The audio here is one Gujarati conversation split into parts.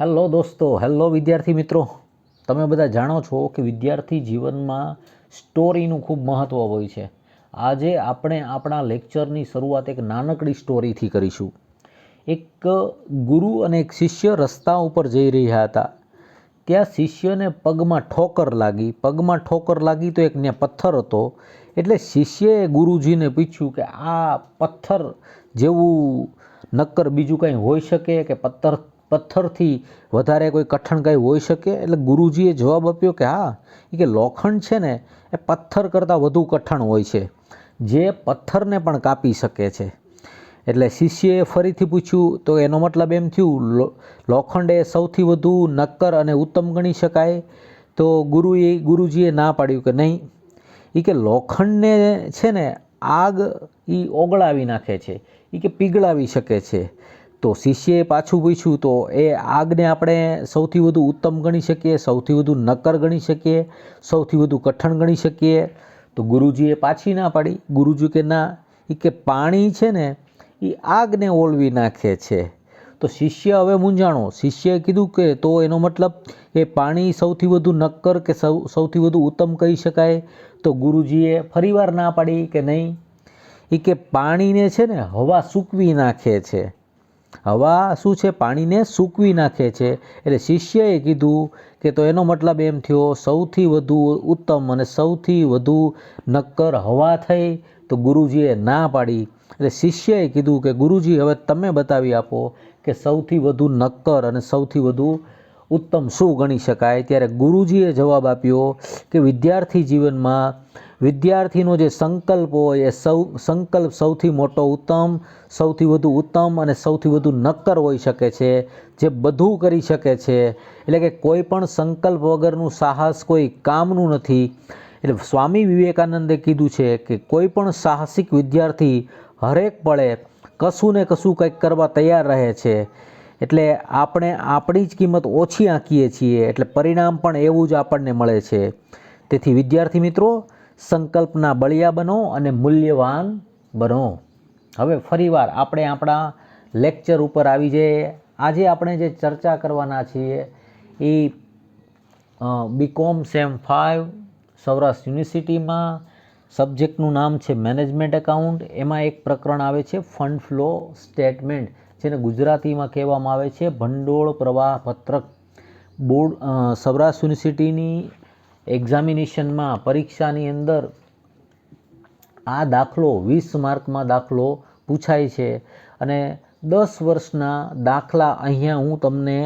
હેલો દોસ્તો, હેલો વિદ્યાર્થી મિત્રો. તમે બધા જાણો છો કે વિદ્યાર્થી જીવનમાં સ્ટોરીનું ખૂબ મહત્ત્વ હોય છે. આજે આપણે આપણા લેક્ચરની શરૂઆત એક નાનકડી સ્ટોરીથી કરીશું. એક ગુરુ અને એક શિષ્ય રસ્તા ઉપર જઈ રહ્યા હતા. ત્યાં શિષ્યને પગમાં ઠોકર લાગી તો એક ત્યાં પથ્થર હતો. એટલે શિષ્યએ ગુરુજીને પૂછ્યું કે આ પથ્થર જેવું નક્કર બીજું કંઈ હોઈ શકે કે પથ્થરથી વધારે કોઈ કઠણ કંઈ હોઈ શકે? એટલે ગુરુજીએ જવાબ આપ્યો કે હા, કે લોખંડ છે ને એ પથ્થર કરતાં વધુ કઠણ હોય છે, જે પથ્થરને પણ કાપી શકે છે. એટલે શિષ્યએ ફરીથી પૂછ્યું તો એનો મતલબ એમ થયું લોખંડ એ સૌથી વધુ નક્કર અને ઉત્તમ ગણી શકાય? તો ગુરુજીએ ના પાડ્યું કે નહીં, કે લોખંડને છે ને આગ ઓગળાવી નાખે છે, કે પીગળાવી શકે છે. તો શિષ્યએ પાછું પૂછ્યું તો એ આગને આપણે સૌથી વધુ ઉત્તમ ગણી શકીએ, સૌથી વધુ નક્કર ગણી શકીએ, સૌથી વધુ કઠણ ગણી શકીએ? તો ગુરુજીએ પાછી ના પાડી. ગુરુજી કે ના, કે પાણી છે ને એ આગને ઓલવી નાખે છે. તો શિષ્ય હવે મૂંઝાણો. શિષ્યએ કીધું કે તો એનો મતલબ એ પાણી સૌથી વધુ નક્કર કે સૌથી વધુ ઉત્તમ કહી શકાય? તો ગુરુજીએ ફરીવાર ના પાડી કે નહીં, કે પાણીને છે ને હવા સૂકવી નાખે છે. હવા શું છે? પાણીને સૂકવી નાખે છે. એટલે શિષ્યએ કીધું કે તો એનો મતલબ એમ થયો સૌથી વધુ ઉત્તમ અને સૌથી વધુ નક્કર હવા થઈ. તો ગુરુજીએ ના પાડી. એટલે શિષ્યએ કીધું કે ગુરુજી, હવે તમે બતાવી આપો કે સૌથી વધુ નક્કર અને સૌથી વધુ ઉત્તમ શું ગણી શકાય? ત્યારે ગુરુજીએ જવાબ આપ્યો કે વિદ્યાર્થી જીવનમાં વિદ્યાર્થીનો જે સંકલ્પ હોય એ સંકલ્પ સૌથી મોટો ઉત્તમ, સૌથી વધુ ઉત્તમ અને સૌથી વધુ નક્કર હોઈ શકે છે, જે બધું કરી શકે છે. એટલે કે કોઈ પણ સંકલ્પ વગરનું સાહસ કોઈ કામનું નથી. એટલે સ્વામી વિવેકાનંદે કીધું છે કે કોઈ પણ સાહસિક વિદ્યાર્થી હરેક પળે કશું ને કશું કંઈક કરવા તૈયાર રહે છે. એટલે આપણે આપણી જ કિંમત ઓછી આંકીએ છીએ, એટલે પરિણામ પણ એવું જ આપણને મળે છે. તેથી વિદ્યાર્થી મિત્રો, સંકલ્પના બળિયા બનો અને મૂલ્યવાન બનો. હવે ફરીવાર આપણે આપણા લેક્ચર ઉપર આવી જઈએ. આજે આપણે જે ચર્ચા કરવાના છીએ એ બીકોમ સેમ 5 સૌરાષ્ટ્ર યુનિવર્સિટીમાં સબ્જેક્ટનું નામ છે મેનેજમેન્ટ એકાઉન્ટ. એમાં એક પ્રકરણ આવે છે ફંડ ફ્લો સ્ટેટમેન્ટ, જેને ગુજરાતીમાં કહેવામાં આવે છે ભંડોળ પ્રવાહ પત્રક. બોર્ડ સૌરાષ્ટ્ર યુનિવર્સિટીની એક્ઝામિનેશનમાં પરીક્ષાની અંદર આ દાખલો 20 માર્કમાં દાખલો પૂછાય છે. અને 10 વર્ષના દાખલા અહીંયા હું તમને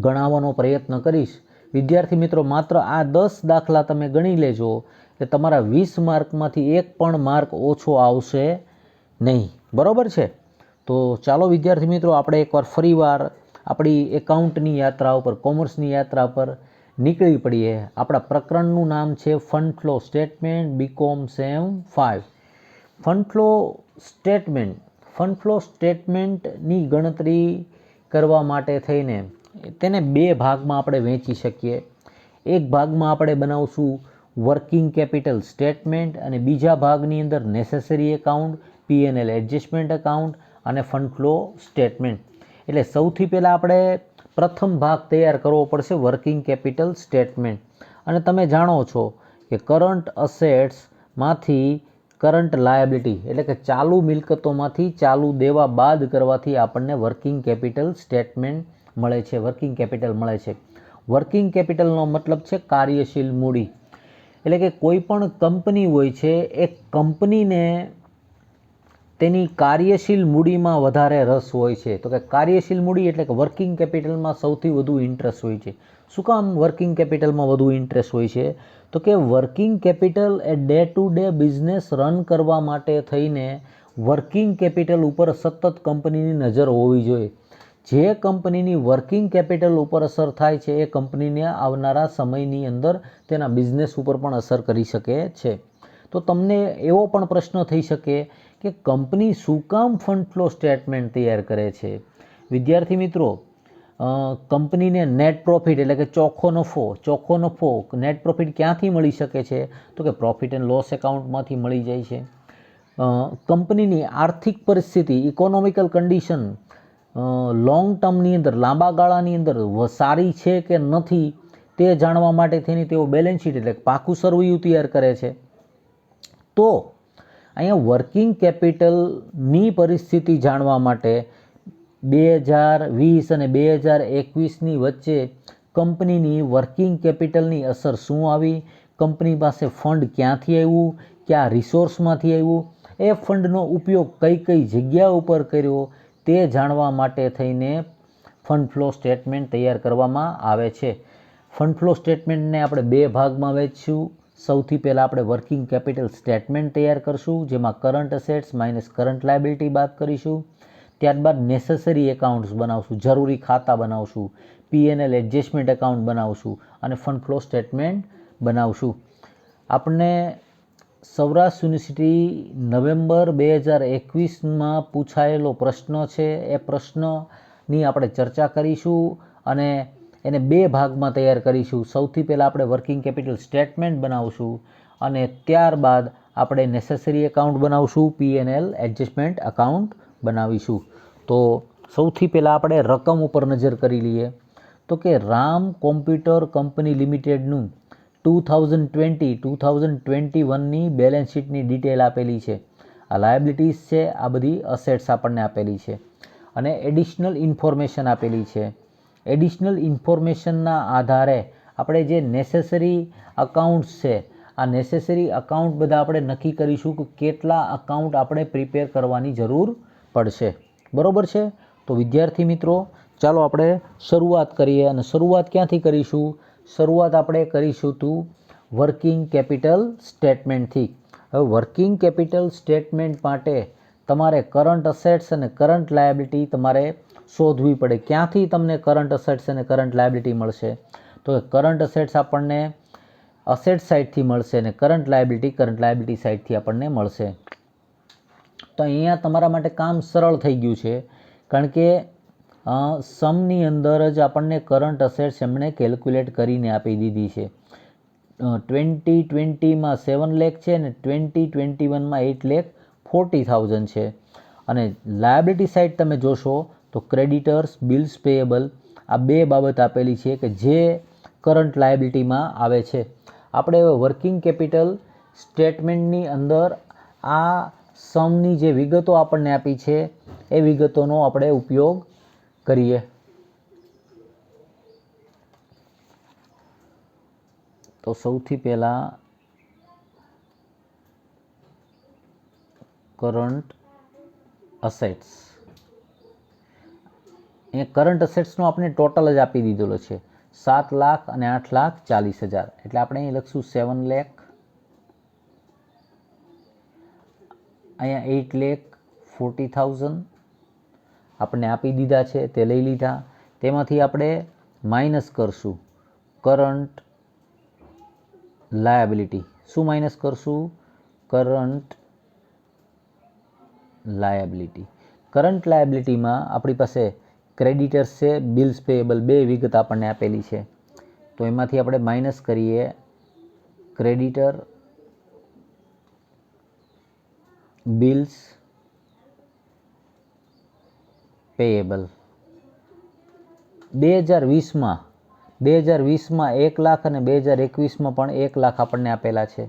ગણાવવાનો પ્રયત્ન કરીશ. વિદ્યાર્થી મિત્રો, માત્ર આ 10 દાખલા તમે ગણી લેજો કે તમારા 20 માર્કમાંથી એક પણ માર્ક ઓછો આવશે નહીં. બરાબર છે? તો ચાલો વિદ્યાર્થી મિત્રો, આપણે એકવાર ફરીવાર આપણી એકાઉન્ટની યાત્રા ઉપર, કોમર્સની યાત્રા પર નીકળી પડીએ. આપણા પ્રકરણનું નામ છે fund flow statement, BCom sem 5. Fund flow સ્ટેટમેન્ટની ગણતરી કરવા માટે થઈને તેને બે ભાગમાં આપણે વહેંચી શકીએ. એક ભાગમાં આપણે બનાવશું વર્કિંગ કેપિટલ સ્ટેટમેન્ટ અને બીજા ભાગની અંદર necessary account, P&L adjustment account અને ફંડ ફ્લો સ્ટેટમેન્ટ. એટલે સૌથી પહેલાં આપણે પ્રથમ ભાગ તૈયાર કરવો પડશે, વર્કિંગ કેપિટલ સ્ટેટમેન્ટ. અને તમે જાણો છો કે કરંટ અસેટ્સમાંથી કરંટ લાયબિલિટી એટલે કે ચાલુ મિલકતોમાંથી ચાલુ દેવા બાદ કરવાથી આપણને વર્કિંગ કેપિટલ સ્ટેટમેન્ટ મળે છે, વર્કિંગ કેપિટલ મળે છે. વર્કિંગ કેપિટલનો મતલબ છે કાર્યશીલ મૂડી. એટલે કે કોઈ પણ કંપની હોય છે, એ કંપનીને તેની કાર્યશીલ મૂડીમાં વધારે રસ હોય છે. તો કે કાર્યશીલ મૂડી એટલે કે વર્કિંગ કેપિટલમાં સૌથી વધુ ઇન્ટરેસ્ટ હોય છે. શું કામ વર્કિંગ કેપિટલમાં વધુ ઇન્ટરેસ્ટ હોય છે? તો કે working capital A day to day business run કરવા માટે થઈને વર્કિંગ કેપિટલ ઉપર સતત કંપનીની નજર હોવી જોઈએ. જે કંપનીની વર્કિંગ કેપિટલ ઉપર અસર થાય છે એ કંપનીને આવનારા સમયની અંદર તેના બિઝનેસ ઉપર પણ અસર કરી શકે છે. તો તમને એવો પણ પ્રશ્ન થઈ શકે કે કંપની શું કામ ફંડ ફ્લો સ્ટેટમેન્ટ તૈયાર કરે છે? વિદ્યાર્થી મિત્રો, કંપનીને નેટ પ્રોફિટ એટલે કે ચોખ્ખો નફો નેટ પ્રોફિટ ક્યાંથી મળી શકે છે? તો કે પ્રોફિટ એન્ડ લોસ એકાઉન્ટમાંથી મળી જાય છે. કંપનીની આર્થિક પરિસ્થિતિ, ઇકોનોમિકલ કન્ડિશન લોંગ ટર્મની અંદર, લાંબા ગાળાની અંદર સારી છે કે નથી તે જાણવા માટે થઈને તેઓ બેલેન્સ શીટ એટલે પાકું સરવૈયું તૈયાર કરે છે. તો અહીંયા વર્કિંગ કેપિટલની પરિસ્થિતિ જાણવા માટે 2020 અને 2021ની વચ્ચે કંપનીની વર્કિંગ કેપિટલની અસર શું આવી, કંપની પાસે ફંડ ક્યાંથી આવ્યું, કયા રિસોર્સમાંથી આવ્યું, એ ફંડનો ઉપયોગ કઈ કઈ જગ્યા ઉપર કર્યો તે જાણવા માટે થઈને ફંડ ફ્લો સ્ટેટમેન્ટ તૈયાર કરવામાં આવે છે. ફંડ ફ્લો સ્ટેટમેન્ટને આપણે બે ભાગમાં વહેંચશું. સૌથી પહેલાં આપણે વર્કિંગ કેપિટલ સ્ટેટમેન્ટ તૈયાર કરશું, જેમાં current assets minus current liability બાદ કરીશું. ત્યારબાદ નેસેસરી એકાઉન્ટ્સ બનાવશું, જરૂરી ખાતા બનાવશું, P&L એડજસ્ટમેન્ટ એકાઉન્ટ બનાવશું અને ફંડ ફ્લો સ્ટેટમેન્ટ બનાવશું. આપણને સૌરાષ્ટ્ર યુનિવર્સિટી નવેમ્બર 2021માં પૂછાયેલો પ્રશ્ન છે. એ પ્રશ્નની આપણે ચર્ચા કરીશું અને એને બે ભાગમાં તૈયાર કરીશું. સૌથી પહેલાં આપણે વર્કિંગ કેપિટલ સ્ટેટમેન્ટ બનાવશું અને ત્યારબાદ આપણે નેસેસરી એકાઉન્ટ બનાવશું, P&L એડજસ્ટમેન્ટ એકાઉન્ટ બનાવીશું. તો સૌથી પહેલાં આપણે રકમ ઉપર નજર કરી લઈએ. તો કે રામ કોમ્પ્યુટર કંપની લિમિટેડનું 2020-2021ની બેલેન્સ શીટની ડિટેલ આપેલી છે. આ લાયબિલિટીઝ છે, આ બધી અસેટ્સ આપણને આપેલી છે અને એડિશનલ ઇન્ફોર્મેશન આપેલી છે. એડિશનલ ઇન્ફોર્મેશનના આધારે આપણે જે નેસેસરી અકાઉન્ટ્સ છે, આ નેસેસરી અકાઉન્ટ બધા આપણે નક્કી કરીશું કે કેટલા અકાઉન્ટ આપણે પ્રિપેર કરવાની જરૂર પડશે. બરાબર છે? તો વિદ્યાર્થી મિત્રો, ચાલો આપણે શરૂઆત કરીએ અને શરૂઆત ક્યાંથી કરીશું? શરૂઆત આપણે કરીશું વર્કિંગ કેપિટલ સ્ટેટમેન્ટથી. હવે વર્કિંગ કેપિટલ સ્ટેટમેન્ટ માટે તમારે કરંટ અસેટ્સ અને કરંટ લાયબિલિટી તમારે શોધવી પડે. ક્યાંથી તમને કરંટ અસેટ્સ અને કરંટ લાયબિલિટી મળશે? તો કરંટ અસેટ્સ આપણને અસેટ સાઇડથી મળશે અને કરંટ લાયબિલિટી સાઇડથી આપણને મળશે. તો અહીંયા તમારા માટે કામ સરળ થઈ ગયું છે, કારણ કે સમની અંદર જ આપણને કરંટ અસેટ્સ એમણે કેલ્ક્યુલેટ કરીને આપી દીધી છે. 2020માં 7 લાખ છે અને 2021માં 8,40,000 છે. અને લાયબિલિટી સાઇડ તમે જોશો તો ક્રેડિટર્સ, બિલ્સ પેયેબલ, આ બે બાબત આપેલી છે કે જે કરંટ લાયબિલિટીમાં આવે છે. આપણે વર્કિંગ કેપિટલ સ્ટેટમેન્ટની અંદર આ સમની જે વિગતો આપણને આપી છે એ વિગતોનો આપણે ઉપયોગ કરીએ. તો સૌથી પહેલાં કરંટ અસેટ્સ. એ કરંટ અસેટ્સનો આપણે ટોટલ જ આપી દીધેલો છે 7 લાખ અને 8,40,000. એટલે આપણે અહીં લખશું 7 લાખ, અહીંયા 8,40,000 આપણને આપી દીધા છે, તે લઈ લીધા. તેમાંથી આપણે માઇનસ કરશું કરંટ લાયબિલિટી. શું માઇનસ કરશું? Current liability. કરંટ લાયબિલિટીમાં આપણી પાસે ક્રેડિટર્સ છે, બિલ્સ પેયેબલ, બે વિગત આપણને આપેલી છે. તો એમાંથી આપણે માઇનસ કરીએ ક્રેડિટર, બિલ્સ પેયેબલ. 2020માં 1 લાખ અને 2021માં પણ 1 લાખ આપણને આપેલા છે.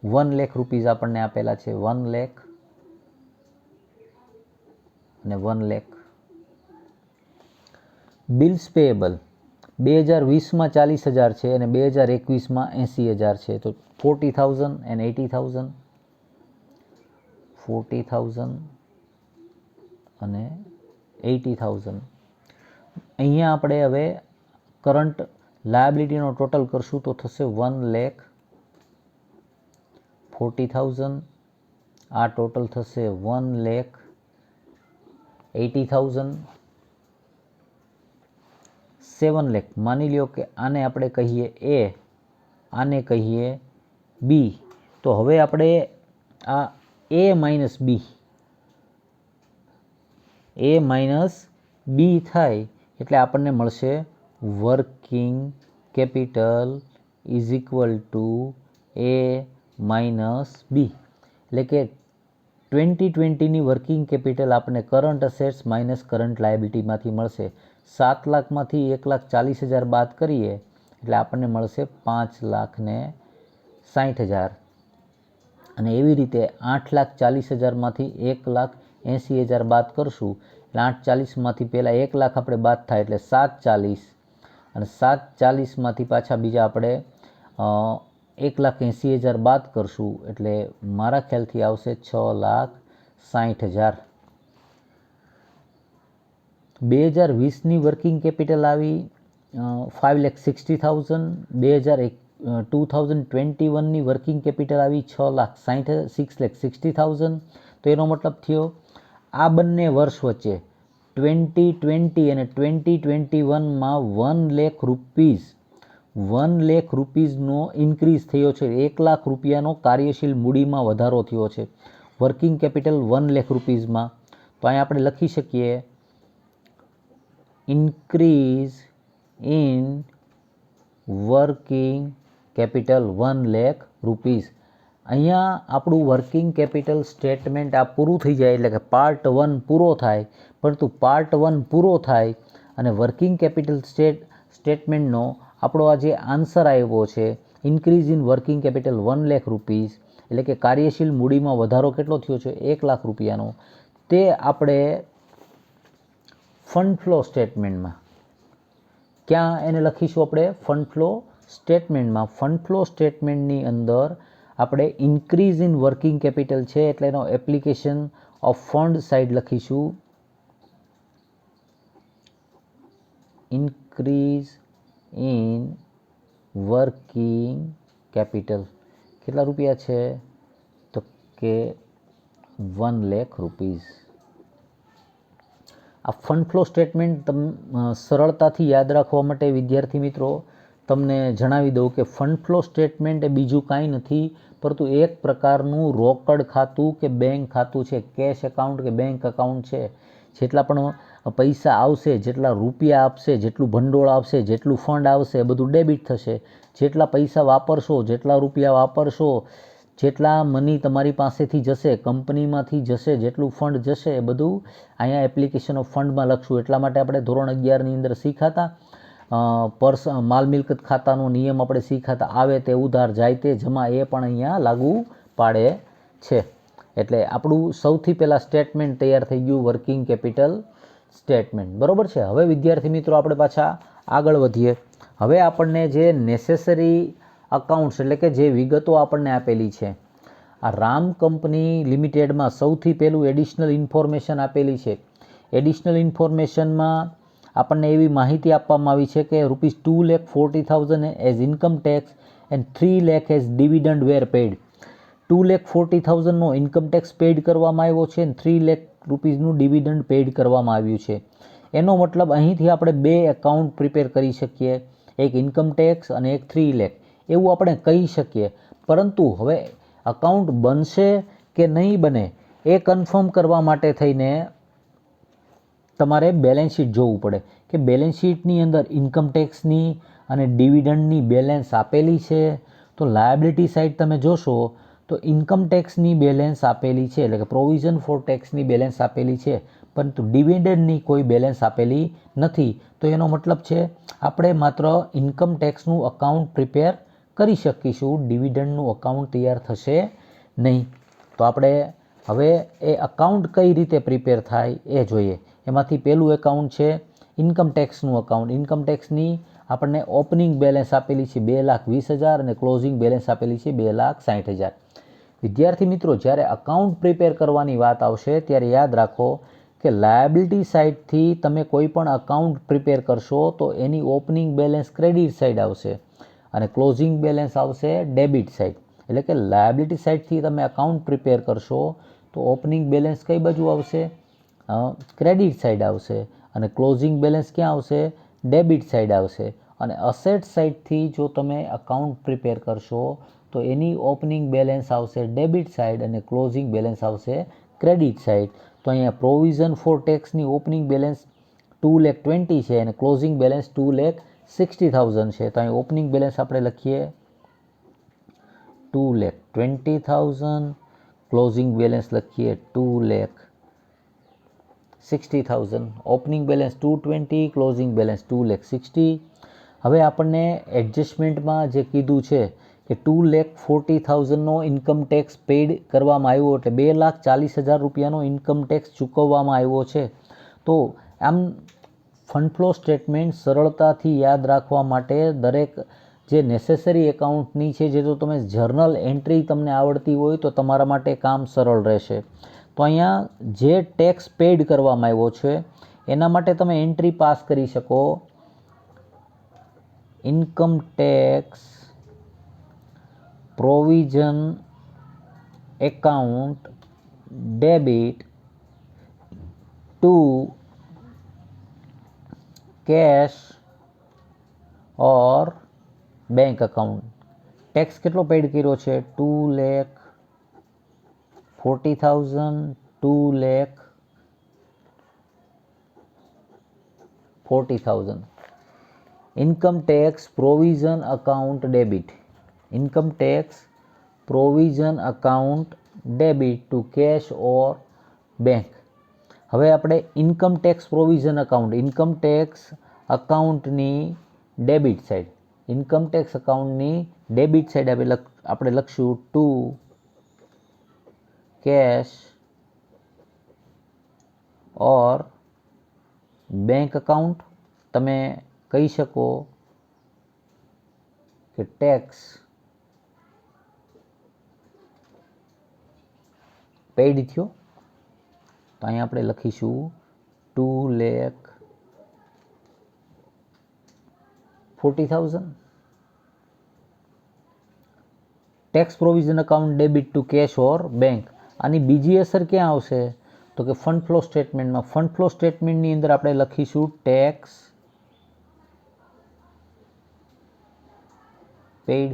1 લાખ રૂપીઝ આપણને આપેલા છે. 1 લાખ અને 1 લાખ. બિલ્સ પેયેબલ 2020માં 40,000 છે અને 2021માં 80,000 છે. તો 40,000 and 80,000, 40,000 અને 80,000. અહીંયા આપણે હવે કરંટ લાયબિલિટીનો ટોટલ કરશું તો થશે 1,40,000. આ ટોટલ થશે 1,80,000. 7 લાખ. માની લ્યો કે આને આપણે કહીએ એ, આને કહીએ બી. તો હવે આપણે આ એ માઇનસ બી થાય એટલે આપણને મળશે working capital is equal to A minus B. એટલે કે 2020ની વર્કિંગ કેપિટલ આપણને કરંટ અસેટ્સ માઇનસ કરંટ લાયબિલિટીમાંથી મળશે. 7 લાખમાંથી 1,40,000 બાદ કરીએ એટલે આપણને મળશે 5,60,000. અને એવી રીતે 8,40,000માંથી 1,80,000 બાદ કરશું એટલે 8,40માંથી પહેલાં 1 લાખ આપણે બાદ થાય એટલે 7,40 અને 7,40માંથી પાછા બીજા આપણે 1,80,000 બાદ કરશું એટલે મારા ખ્યાલથી આવશે 6,60,000. 2020ની વર્કિંગ કેપિટલ આવી 5,60,000. 2021ની વર્કિંગ કેપિટલ આવી 6,60,000. તો એનો મતલબ થયો આ બંને વર્ષ વચ્ચે 2020 અને 2021માં 1 લાખ રૂપીઝનો ઇન્ક્રીઝ થયો છે. 1 લાખ રૂપિયાનો કાર્યશીલ મૂડીમાં વધારો થયો છે. વર્કિંગ કેપિટલ 1 લાખ રૂપીઝમાં. તો અહીં આપણે લખી શકીએ increase in working capital 1 lakh rupees. અહીંયા આપણું વર્કિંગ કેપિટલ સ્ટેટમેન્ટ આ પૂરું થઈ જાય એટલે કે પાર્ટ 1 પૂરો થાય. પરંતુ પાર્ટ 1 પૂરો થાય અને વર્કિંગ કેપિટલ સ્ટેટમેન્ટનો આપણો આ જે આન્સર આવ્યો છે increase in working capital 1 lakh rupees એટલે કે કાર્યશીલ મૂડીમાં વધારો કેટલો થયો છે 1 લાખ રૂપિયાનો, તે આપણે ફંડ ફ્લો સ્ટેટમેન્ટમાં ક્યાં એને લખીશું આપણે ફંડ ફ્લો સ્ટેટમેન્ટમાં. ફંડ ફ્લો સ્ટેટમેન્ટની અંદર આપણે ઇન્ક્રીઝ ઇન વર્કિંગ કેપિટલ છે એટલે એનો એપ્લિકેશન ઓફ ફંડ સાઇડ લખીશું ઇન્ક્રીઝ ઇન વર્કિંગ કેપિટલ. કેટલા રૂપિયા છે તો કે 1 લાખ રૂપીઝ. આ ફંડ ફ્લો સ્ટેટમેન્ટ સરળતાથી યાદ રાખવા માટે વિદ્યાર્થી મિત્રો તમને જણાવી દઉં કે ફંડ ફ્લો સ્ટેટમેન્ટ એ બીજું કાંઈ નથી પરંતુ એક પ્રકારનું રોકડ ખાતું કે બેંક ખાતું છે. કેશ એકાઉન્ટ કે બેંક એકાઉન્ટ છે. જેટલા પણ પૈસા આવશે, જેટલા રૂપિયા આપશે, જેટલું ભંડોળ આવશે, જેટલું ફંડ આવશે એ બધું ડેબિટ થશે. જેટલા પૈસા વાપરશો, જેટલા રૂપિયા વાપરશો, જેટલા મની તમારી પાસેથી જશે, કંપનીમાંથી જશે, જેટલું ફંડ જશે એ બધું અહીંયા એપ્લિકેશન ઓફ ફંડમાં લખશું. એટલા માટે આપણે ધોરણ 11ની અંદર શીખાતા માલ મિલકત ખાતાનો નિયમ આપણે શીખાતા આવે તે ઉધાર જાય તે જમા એ પણ અહીંયા લાગુ પાડે છે. એટલે આપણું સૌથી પહેલાં સ્ટેટમેન્ટ તૈયાર થઈ ગયું વર્કિંગ કેપિટલ સ્ટેટમેન્ટ. બરાબર છે. હવે વિદ્યાર્થી મિત્રો આપણે પાછા આગળ વધીએ. હવે આપણને જે નેસેસરી અકાઉન્ટ્સ એટલે કે જે વિગતો આપણને આપેલી છે આ રામ કંપની લિમિટેડમાં સૌથી પહેલું એડિશનલ ઇન્ફોર્મેશન આપેલી છે. એડિશનલ ઇન્ફોર્મેશનમાં આપણને એવી માહિતી આપવામાં આવી છે કે ₹2,40,000 as income tax and 3 lakh as dividend were paid. 2,40,000નો ઇન્કમ ટેક્સ પેડ કરવામાં આવ્યો છે અને 3 લાખ રૂપીઝનું ડિવિડન્ડ પેડ કરવામાં આવ્યું છે. એનો મતલબ અહીંથી આપણે બે એકાઉન્ટ પ્રિપેર કરી શકીએ, એક ઇન્કમ ટેક્સ અને એક 3 લાખ એવું આપણે કહી શકીએ. પરંતુ હવે અકાઉન્ટ બનશે કે નહીં બને એ કન્ફર્મ કરવા માટે થઈને તમારે બેલેન્સ શીટ જોવું પડે કે બેલેન્સ શીટની અંદર ઇન્કમ ટેક્સની અને ડિવિડન્ડની બેલેન્સ આપેલી છે. તો લાયબિલિટી સાઇડ તમે જોશો તો ઇન્કમ ટેક્સની બેલેન્સ આપેલી છે એટલે કે પ્રોવિઝન ફોર ટેક્સની બેલેન્સ આપેલી છે પરંતુ ડિવિડન્ડની કોઈ બેલેન્સ આપેલી નથી. તો એનો મતલબ છે આપણે માત્ર ઇન્કમ ટેક્સનું અકાઉન્ટ પ્રિપેર કરી શકીશું, ડિવિડન્ડનું અકાઉન્ટ તૈયાર થશે નહીં. તો આપણે હવે એ અકાઉન્ટ કઈ રીતે પ્રિપેર થાય એ જોઈએ. એમાંથી પહેલું એકાઉન્ટ છે ઇન્કમ ટેક્સનું અકાઉન્ટ. ઇન્કમ ટેક્સની આપણને ઓપનિંગ બેલેન્સ આપેલી છે 2,20,000 અને ક્લોઝિંગ બેલેન્સ આપેલી છે 2,60,000. વિદ્યાર્થી મિત્રો જ્યારે અકાઉન્ટ પ્રિપેર કરવાની વાત આવશે ત્યારે યાદ રાખો કે લાયબિલિટી સાઇડથી તમે કોઈ પણ અકાઉન્ટ પ્રિપેર કરશો તો એની ઓપનિંગ બેલેન્સ ક્રેડિટ સાઇડ આવશે અને ક્લોઝિંગ બેલેન્સ આવશે ડેબિટ સાઇડ. એટલે કે લાયબિલિટી સાઇડથી તમે અકાઉન્ટ પ્રિપેર કરશો તો ઓપનિંગ બેલેન્સ કઈ બાજુ આવશે? ક્રેડિટ સાઇડ આવશે અને ક્લોઝિંગ બેલેન્સ ક્યાં આવશે? ડેબિટ સાઇડ આવશે. અને અસેટ સાઇડથી જો તમે અકાઉન્ટ પ્રિપેર કરશો તો એની ઓપનિંગ બેલેન્સ આવશે ડેબિટ સાઇડ અને ક્લોઝિંગ બેલેન્સ આવશે ક્રેડિટ સાઇડ. તો અહીંયા પ્રોવિઝન ફોર ટેક્સની ઓપનિંગ બેલેન્સ 2,20,000 છે અને ક્લોઝિંગ બેલેન્સ 2,60,000 છે. તો અહીં ઓપનિંગ બેલેન્સ આપણે લખીએ 2,20,000, ક્લોઝિંગ બેલેન્સ લખીએ 2,60,000, ઓપનિંગ બેલેન્સ 220, ક્લોઝિંગ બેલેન્સ 2,60,000. હવે આપણને એડજસ્ટમેન્ટમાં જે કીધું છે કે 2,40,000નો ઇન્કમ ટેક્સ પેઇડ કરવામાં આવ્યો, એટલે 2,40,000 રૂપિયાનો ઇન્કમ ટેક્સ ચૂકવવામાં આવ્યો છે. તો આમ ફંડ ફ્લો સ્ટેટમેન્ટ સરળતાથી યાદ રાખવા માટે દરેક જે નેસેસરી એકાઉન્ટની છે, જે તો તમે જર્નલ એન્ટ્રી તમને આવડતી હોય તો તમારા માટે કામ સરળ રહેશે. તો અહીંયા જે ટેક્સ પેઇડ કરવામાં આવ્યો છે એના માટે તમે એન્ટ્રી પાસ કરી શકો. Income tax provision account debit to cash or bank account. Tax કેટલો પેઇડ કર્યો છે? 2,40,000, 2,40,000. Income tax provision account debit, income tax provision account debit to cash or bank. હવે આપણે income tax provision account, income tax અકાઉન્ટની ડેબિટ સાઇડ, ઇન્કમ ટેક્સ અકાઉન્ટની ડેબિટ સાઇડ આપણે લખશું to cash or bank account. તમે કહી શકો કે ટેક્સ પેઇડ થયો, તો અહીંયા આપણે લખીશું 2,40,000. Tax provision account debit to cash or bank. આની બીજી અસર ક્યાં આવશે? તો કે ફંડ ફ્લો સ્ટેટમેન્ટમાં. ફંડ ફ્લો સ્ટેટમેન્ટની અંદર આપણે લખીશું ટેક્સ પેઇડ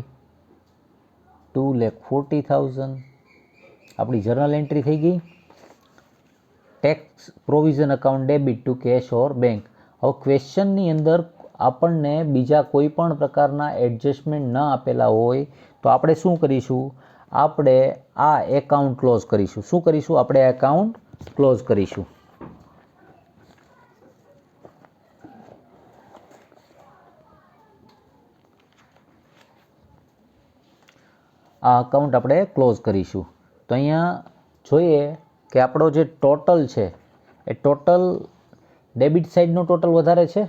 2,40,000. આપણી જર્નલ એન્ટ્રી થઈ ગઈ. Tax provision account debit to cash or bank. હવે ક્વેશ્ચનની અંદર આપણને બીજા કોઈ પણ પ્રકારના એડજસ્ટમેન્ટ ન આપેલા હોય તો આપણે શું કરીશું? આપણે આ એકાઉન્ટ ક્લોઝ કરીશું. શું કરીશું? આપણે આ એકાઉન્ટ ક્લોઝ કરીશું. આ અકાઉન્ટ આપણે ક્લોઝ કરીશું. તો અહીંયા જોઈએ કે આપણો જે ટોટલ છે એ ટોટલ ડેબિટ સાઇડનો ટોટલ વધારે છે.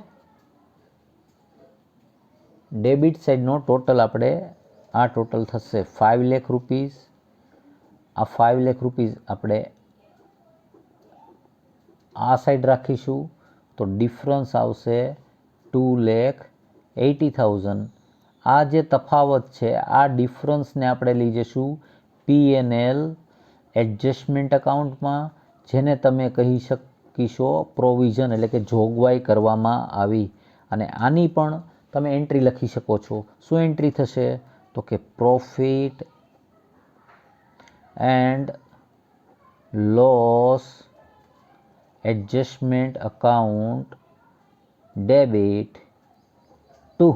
ડેબિટ સાઇડનો ટોટલ આપણે આ ટોટલ થશે 5 લાખ રૂપીસ. આ 5 લાખ રૂપીસ આપણે આ સાઈડ રાખીશું, તો ડિફરન્સ આવશે 2,80,000. આ જે તફાવત છે આ ડિફરન્સને આપણે લઈ જઈશું P&L એડજસ્ટમેન્ટ અકાઉન્ટમાં, જેને તમે કહી શકીશો પ્રોવિઝન, એટલે કે જોગવાઈ કરવામાં આવી. અને આની પણ તમે એન્ટ્રી લખી શકો છો. શું એન્ટ્રી થશે? તો કે profit and loss adjustment account debit two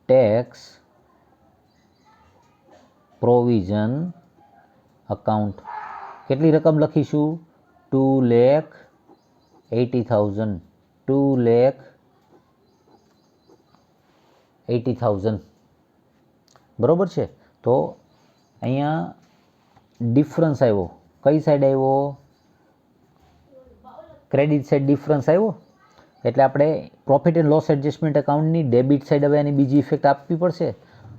tax provision account. કેટલી રકમ લખીશું? 2,80,000. 2,80,000 બરાબર છે. તો અહીંયા ડિફરન્સ આવ્યો. કઈ સાઈડ આવ્યો? ક્રેડિટ સાઈડ ડિફરન્સ આવ્યો. એટલે આપણે પ્રોફિટ એન્ડ લોસ એડજસ્ટમેન્ટ અકાઉન્ટની ડેબિટ સાઈડ હવે આની બીજી ઇફેક્ટ આપવી પડશે.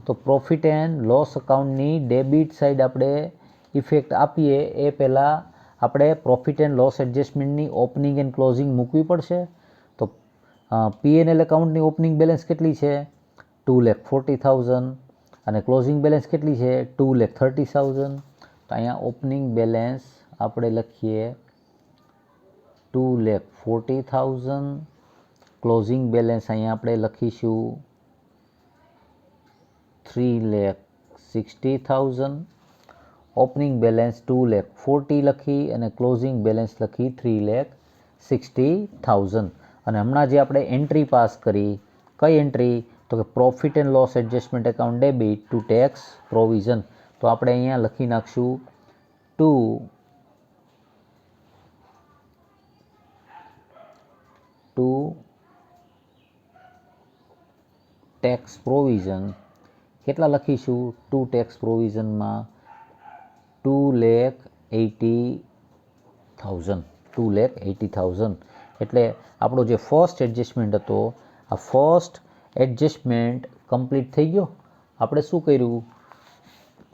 તો પ્રોફિટ એન્ડ લોસ અકાઉન્ટની ડેબિટ સાઈડ આપણે ઇફેક્ટ આપીએ એ પહેલાં આપણે પ્રોફિટ એન્ડ લોસ એડજસ્ટમેન્ટની ઓપનિંગ એન્ડ ક્લોઝિંગ મૂકવી પડશે. તો P&L એકાઉન્ટની ઓપનિંગ બેલેન્સ કેટલી છે? 2,40,000. અને ક્લોઝિંગ બેલેન્સ કેટલી છે? 2,30,000. તો અહીંયા ઓપનિંગ બેલેન્સ આપણે લખીએ 2,40,000. ક્લોઝિંગ બેલેન્સ અહીંયા આપણે લખીશું 3,60,000. ઓપનિંગ બેલેન્સ 2,40,000 લખી અને ક્લોઝિંગ બેલેન્સ લખી 3,60,000. અને હમણાં જે આપણે એન્ટ્રી પાસ કરી, કઈ એન્ટ્રી? તો કે profit and loss adjustment account debit two tax provision. તો તો આપણે અહીંયા લખી નાખશું ટુ ટેક્સ પ્રોવિઝન. કેટલા લખીશું? Two tax પ્રોવિઝનમાં 2,80,000. 2,80,000 એટલે આપણો જે ફર્સ્ટ એડજસ્ટમેન્ટ હતો, આ ફર્સ્ટ એડજસ્ટમેન્ટ કમ્પ્લીટ થઈ ગયો. આપણે શું કર્યું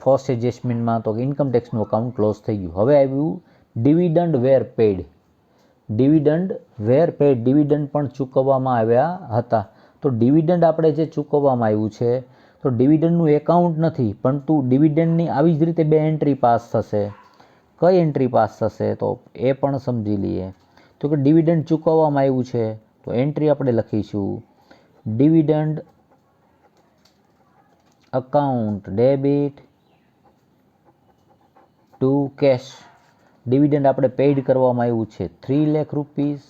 ફર્સ્ટ એડજસ્ટમેન્ટમાં? તો ઇન્કમ ટેક્સનું અકાઉન્ટ ક્લોઝ થઈ ગયું. હવે આવ્યું dividend were pad. Dividend were pad, dividend પણ ચૂકવવામાં આવ્યા હતા. તો ડિવિડન્ડ આપણે જે ચૂકવવામાં આવ્યું છે, તો ડિવિડન્ડનું એકાઉન્ટ નથી, પરંતુ ડિવિડન્ડની આવી જ રીતે બે એન્ટ્રી પાસ થશે. કઈ એન્ટ્રી પાસ થશે તો એ પણ સમજી લઈએ. તો કે ડિવિડન્ડ ચૂકવવામાં આવ્યું છે, તો એન્ટ્રી આપણે લખીશું dividend account debit to cash. Dividend આપણે પેઇડ કરવામાં આવ્યું છે 3 લાખ રૂપીસ.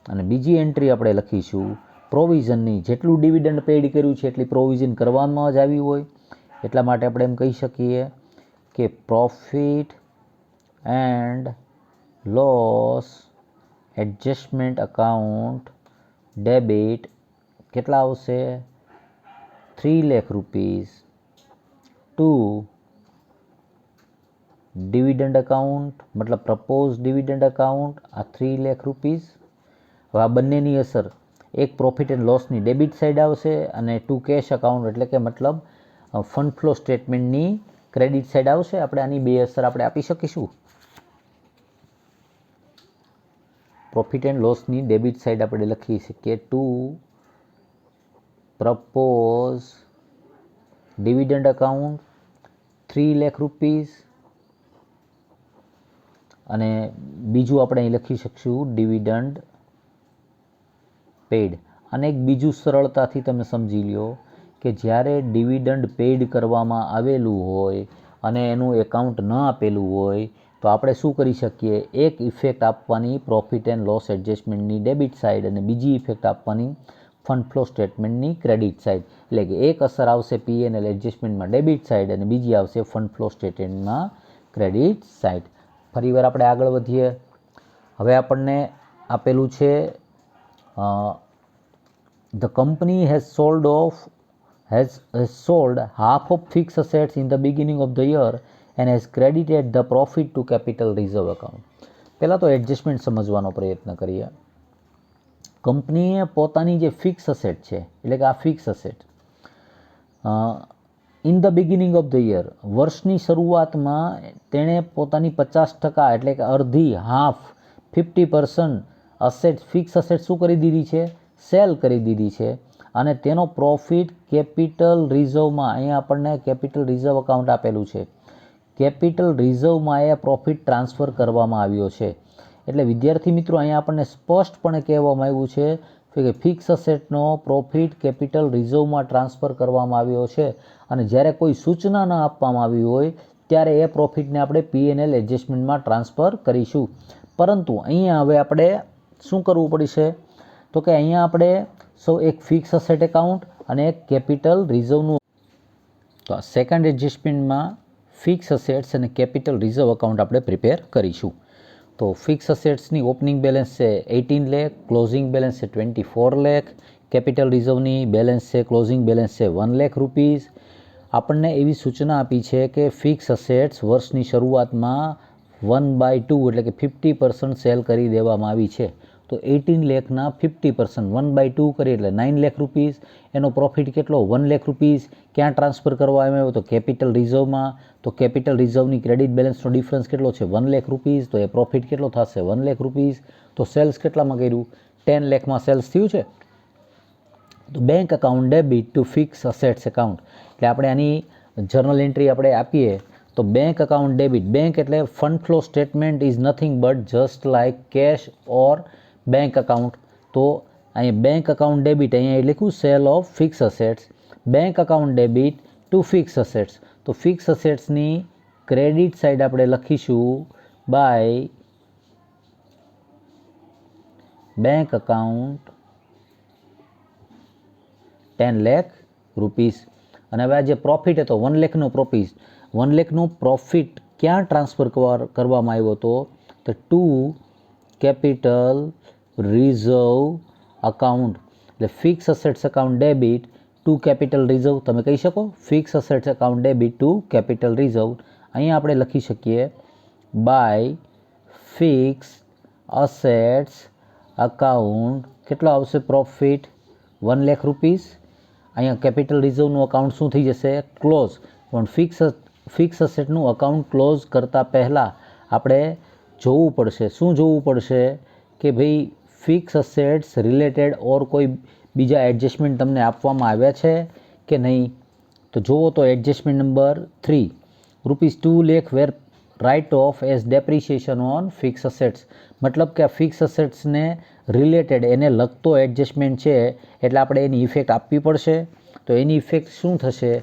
અને બીજી એન્ટ્રી આપણે લખીશું પ્રોવિઝનની. જેટલું ડિવિડન્ડ પેઇડ કર્યું છે એટલી પ્રોવિઝન કરવામાં જ આવી હોય, એટલા માટે આપણે એમ કહી શકીએ કે profit and loss adjustment account debit કેટલા આવશે? 3 lakh rupees to dividend account, મતલબ પ્રપોઝ ડિવિડન્ડ અકાઉન્ટ, આ 3 લાખ રૂપીસ. હવે આ બંનેની અસર, એક પ્રોફિટ એન્ડ લોસની ડેબિટ સાઈડ આવશે અને ટુ કેશ અકાઉન્ટ એટલે કે મતલબ ફંડ ફ્લો સ્ટેટમેન્ટની ક્રેડિટ સાઈડ આવશે. આપણે આની બે અસર આપણે આપી શકીશું. પ્રોફિટ એન્ડ લોસની ડેબિટ સાઈડ આપણે લખી શકીએ to propose dividend account 3 lakh rupees, અને બીજું આપણે અહીં લખી શકશું ડિવિડન્ડ પેડ. અને એક બીજું સરળતાથી તમે સમજી લો કે જ્યારે ડિવિડન્ડ પેડ કરવામાં આવેલું હોય અને એનું એકાઉન્ટ ન આપેલું હોય, તો આપણે શું કરી શકીએ? એક ઇફેક્ટ આપવાની પ્રોફિટ એન્ડ લોસ એડજસ્ટમેન્ટની ડેબિટ સાઈડ અને બીજી ઇફેક્ટ આપવાની ફંડ ફ્લો સ્ટેટમેન્ટની ક્રેડિટ સાઈડ. એટલે કે એક અસર આવશે P&L એડજસ્ટમેન્ટમાં ડેબિટ સાઈડ અને બીજી આવશે ફંડ ફ્લો સ્ટેટમેન્ટમાં ક્રેડિટ સાઈડ. ફરીવાર આપણે આગળ વધીએ. હવે આપણને આપેલું છે the company has sold half of fixed assets in the beginning of the year and has credited the profit to capital reserve account. પહેલાં તો એડજસ્ટમેન્ટ સમજવાનો પ્રયત્ન કરીએ. કંપનીએ પોતાની જે ફિક્સ અસેટ છે, એટલે કે આ fix asset in the beginning of the year, વર્ષની શરૂઆતમાં તેણે પોતાની 50% એટલે કે અડધી, હાફ, 50% અસેટ, ફિક્સ અસેટ શું કરી દીધી છે? સેલ કરી દીધી છે. અને તેનો પ્રોફિટ કેપિટલ રિઝર્વમાં, અહીંયા આપણને કેપિટલ રિઝર્વ અકાઉન્ટ આપેલું છે, કેપિટલ રિઝર્વમાં એ પ્રોફિટ ટ્રાન્સફર કરવામાં આવ્યો છે. એટલે વિદ્યાર્થી મિત્રો અહીંયા આપણને સ્પષ્ટપણે કહેવામાં આવ્યું છે કે ફિક્સ અસેટનો પ્રોફિટ કેપિટલ રિઝર્વમાં ટ્રાન્સફર કરવામાં આવ્યો છે. અને જ્યારે કોઈ સૂચના ન આપવામાં આવી હોય ત્યારે એ પ્રોફિટને આપણે P&L એડજસ્ટમેન્ટમાં ટ્રાન્સફર કરીશું. પરંતુ અહીંયા હવે આપણે શું કરવું પડશે? તો કે અહીંયા આપણે એક ફિક્સ અસેટ એકાઉન્ટ અને એક કેપિટલ રિઝર્વનું, તો આ સેકન્ડ એડજસ્ટમેન્ટમાં ફિક્સ અસેટ્સ અને કેપિટલ રિઝર્વ અકાઉન્ટ આપણે પ્રિપેર કરીશું. તો ફિક્સ અસેટ્સની ઓપનિંગ બેલેન્સ છે 18 લાખ, ક્લોઝિંગ બેલેન્સ છે 24 લાખ, કેપિટલ રિઝર્વની બેલેન્સ છે, ક્લોઝિંગ બેલેન્સ છે 1 લાખ રૂપીસ. આપણને એવી સૂચના આપી છે કે ફિક્સ અસેટ્સ વર્ષની શરૂઆતમાં 1/2 એટલે કે 50% સેલ કરી દેવામાં આવી છે. તો 18 લાખના 50% 1/2 કરીએ એટલે 9 લાખ રૂપીસ. એનો પ્રોફિટ કેટલો? 1 લાખ રૂપીસ. ક્યાં ટ્રાન્સફર કરવામાં આવ્યો? તો કેપિટલ રિઝર્વમાં. તો કેપિટલ રિઝર્વની ક્રેડિટ બેલેન્સનો ડિફરન્સ કેટલો છે? 1 લાખ રૂપીસ. તો એ પ્રોફિટ કેટલો થશે? 1 લાખ રૂપીસ. તો સેલ્સ કેટલામાં કર્યું? 10 લાખમાં સેલ્સ થયું છે. તો bank account debit to fix assets account, એટલે આપણે આની જર્નલ એન્ટ્રી આપણે આપીએ તો બેંક અકાઉન્ટ ડેબિટ, બેંક એટલે fund flow statement is nothing but just like cash or bank account. તો અહીંયા બેંક અકાઉન્ટ ડેબિટ, અહીંયા લખ્યું sale of fix assets, bank account debit to fix assets. તો ફિક્સ અસેટ્સની ક્રેડિટ સાઈડ આપણે લખીશું by bank account 10 lakh rupees. અને હવે આ જે પ્રોફિટ હતો 1 લાખનો પ્રોફિટ 1 લાખનો પ્રોફિટ ક્યાં ટ્રાન્સફર કરવામાં આવ્યો હતો તો ટુ કેપિટલ રિઝર્વ અકાઉન્ટ. એટલે fix assets account debit two capital reserve. તમે કહી શકો fix assets account debit two capital reserve. અહીંયા આપણે લખી શકીએ બાય ફિક્સ અસેટ્સ અકાઉન્ટ કેટલો આવશે પ્રોફિટ 1 લાખ રૂપીસ. અહીંયા કેપિટલ રિઝર્વનું અકાઉન્ટ શું થઈ જશે ક્લોઝ. પણ ફિક્સ અસેટનું અકાઉન્ટ ક્લોઝ કરતાં પહેલાં આપણે જોવું પડશે. શું જોવું પડશે કે ભાઈ ફિક્સ અસેટ્સ રિલેટેડ ઓર કોઈ બીજા એડજસ્ટમેન્ટ તમને આપવામાં આવ્યા છે કે નહીં. તો જુઓ તો adjustment number 3 ₹2 lakh were write off as depreciation on fix assets. મતલબ કે આ ફિક્સ અસેટ્સને રિલેટેડ એને લગતો એડજસ્ટમેન્ટ છે એટલે આપણે એની ઇફેક્ટ આપવી પડશે. તો એની ઇફેક્ટ શું થશે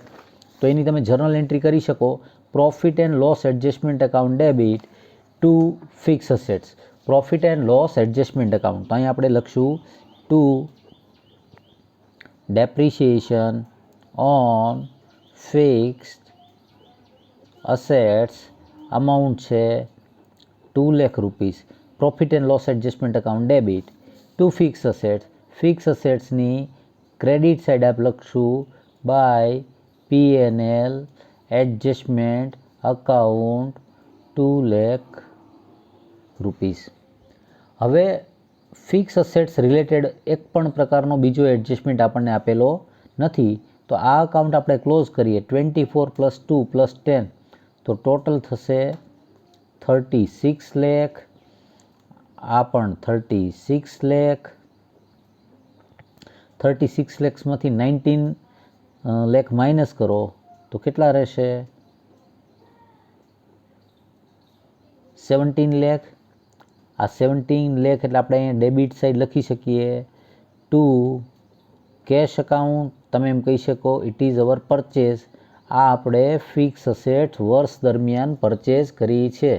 તો એની તમે જર્નલ એન્ટ્રી કરી શકો profit and loss adjustment account debit to fix assets. Profit and loss adjustment account. તો અહીં આપણે લખશું to depreciation on fixed assets amount છે 2 lakh rupees. Profit and loss adjustment account debit to fix assets. Fix અસેટ્સની ક્રેડિટ સાઇડ આપણે લખશું by P&L adjustment account 2 lakh rupees. હવે ફિક્સ અસેટ્સ રિલેટેડ એક પણ પ્રકારનો બીજો એડજસ્ટમેન્ટ આપણને આપેલો નથી. તો આ અકાઉન્ટ આપણે ક્લોઝ કરીએ 24 + 2 + 10 તો ટોટલ થશે 36 લાખ. આ પણ 36 લાખ. 36 લાખમાંથી 19 લાખ માઇનસ કરો તો કેટલા રહેશે 17 લાખ. આ 17 લાખ એટલે આપણે અહીંયા ડેબિટ સાઈડ લખી શકીએ ટુ કેશ અકાઉન્ટ. તમે એમ કહી શકો ઇટ ઇઝ અવર પરચેઝ. આ આપણે ફિક્સ અસેટ વર્ષ દરમિયાન પરચેઝ કરી છે.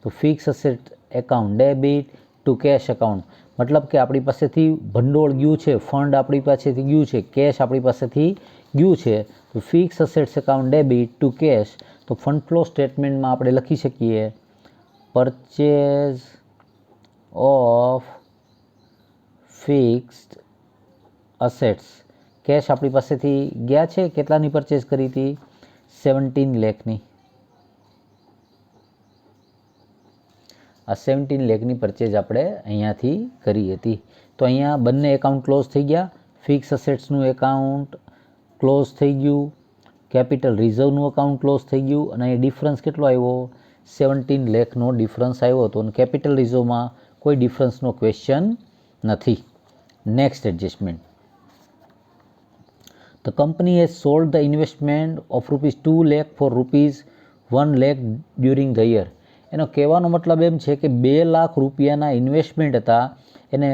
તો fix asset account debit to cash account. મતલબ કે આપણી પાસેથી ભંડોળ ગયું છે, ફંડ આપણી પાસેથી ગયું છે, કેશ આપણી પાસેથી ગયું છે. તો fix assets account debit to cash. તો ફંડ ફ્લો સ્ટેટમેન્ટમાં આપણે લખી શકીએ purchase of fixed assets. Cash આપણી પાસેથી ગયા છે. કેટલાની પરચેઝ કરી હતી 17 લાખની. આ 17 લાખની પરચેઝ આપણે અહીંયાથી કરી હતી. તો અહીંયા બંને એકાઉન્ટ ક્લોઝ થઈ ગયા. ફિક્સ અસેટ્સનું એકાઉન્ટ ક્લોઝ થઈ ગયું, કેપિટલ રિઝર્વનું અકાઉન્ટ ક્લોઝ થઈ ગયું. અને અહીં ડિફરન્સ કેટલો આવ્યો 17 લાખનો ડિફરન્સ આવ્યો હતો. અને કેપિટલ રિઝર્વમાં કોઈ ડિફરન્સનો ક્વેશ્ચન નથી. Next adjustment. The company has sold the investment of ₹2 lakh for ₹1 lakh during the year. એનો કહેવાનો મતલબ એમ છે કે 2 લાખ રૂપિયાના ઇન્વેસ્ટમેન્ટ હતા એને